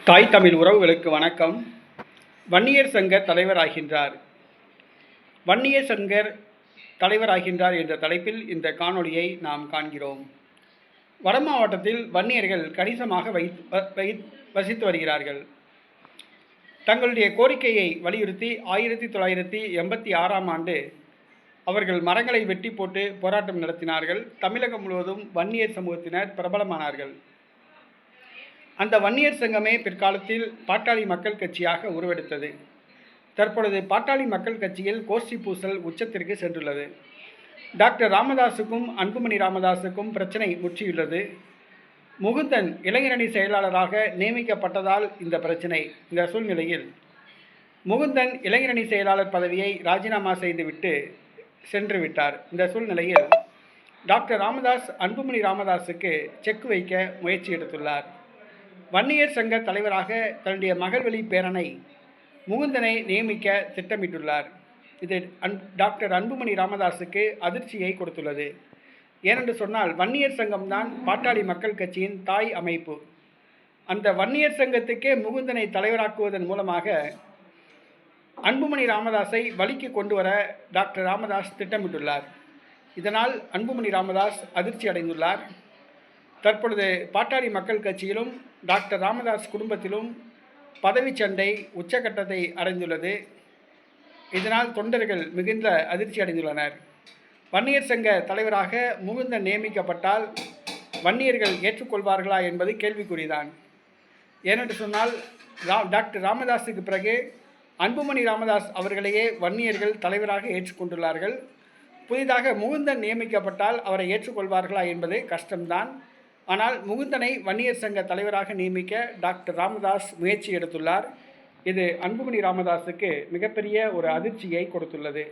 தாய் தமிழ் உறவுகளுக்கு வணக்கம். வன்னியர் சங்க தலைவராகின்றார். வன்னியர் சங்கர் தலைவராகின்றார் என்ற தலைப்பில் இந்த காணொளியை நாம் காண்கிறோம். வட மாவட்டத்தில் வன்னியர்கள் கணிசமாக வசித்து வருகிறார்கள். தங்களுடைய கோரிக்கையை வலியுறுத்தி 1986ஆம் ஆண்டு அவர்கள் மரங்களை வெட்டி போட்டு போராட்டம் நடத்தினார்கள். தமிழகம் முழுவதும் வன்னியர் சமூகத்தினர் பிரபலமானார்கள். அந்த வன்னியர் சங்கமே பிற்காலத்தில் பாட்டாளி மக்கள் கட்சியாக உருவெடுத்தது. தற்பொழுது பாட்டாளி மக்கள் கட்சியில் கோஷ்டி பூசல் உச்சத்திற்கு சென்றுள்ளது. டாக்டர் ராமதாஸுக்கும் அன்புமணி ராமதாஸுக்கும் பிரச்சனை முற்றியுள்ளது. முகுந்தன் இளைஞரணி செயலாளராக நியமிக்கப்பட்டதால் இந்த பிரச்சனை. இந்த சூழ்நிலையில் முகுந்தன் இளைஞரணி செயலாளர் பதவியை ராஜினாமா செய்துவிட்டு சென்று விட்டார். இந்த சூழ்நிலையில் டாக்டர் ராமதாஸ் அன்புமணி ராமதாஸுக்கு செக் வைக்க முயற்சி எடுத்துள்ளார். வன்னியர் சங்க தலைவராக தன்னுடைய மகள்வழி பேரனை முகுந்தனை நியமிக்க திட்டமிட்டுள்ளார். இது டாக்டர் அன்புமணி ராமதாஸுக்கு அதிர்ச்சியை கொடுத்துள்ளது. ஏனென்று சொன்னால் வன்னியர் சங்கம்தான் பாட்டாளி மக்கள் கட்சியின் தாய் அமைப்பு. அந்த வன்னியர் சங்கத்துக்கே முகுந்தனை தலைவராக்குவதன் மூலமாக அன்புமணி ராமதாஸை வழிக்கு கொண்டு வர டாக்டர் ராமதாஸ் திட்டமிட்டுள்ளார். இதனால் அன்புமணி ராமதாஸ் அதிர்ச்சி அடைந்துள்ளார். தற்பொழுது பாட்டாளி மக்கள் கட்சியிலும் டாக்டர் ராமதாஸ் குடும்பத்திலும் பதவி சண்டை உச்சகட்டத்தை அடைந்துள்ளது. இதனால் தொண்டர்கள் மிகுந்த அதிர்ச்சி அடைந்துள்ளனர். வன்னியர் சங்க தலைவராக முகுந்தன் நியமிக்கப்பட்டால் வன்னியர்கள் ஏற்றுக்கொள்வார்களா என்பது கேள்விக்குறிதான். ஏனென்று சொன்னால் டாக்டர் ராமதாஸுக்கு பிறகு அன்புமணி ராமதாஸ் அவர்களையே வன்னியர்கள் தலைவராக ஏற்றுக்கொண்டுள்ளார்கள். புதிதாக முகுந்தன் நியமிக்கப்பட்டால் அவரை ஏற்றுக்கொள்வார்களா என்பது கஷ்டம்தான். ஆனால் முகுந்தனை வன்னியர் சங்க தலைவராக நியமிக்க டாக்டர் ராமதாஸ் முயற்சி எடுத்துள்ளார். இது அன்புமணி ராமதாஸுக்கு மிகப்பெரிய ஒரு அதிர்ச்சியை கொடுத்துள்ளது.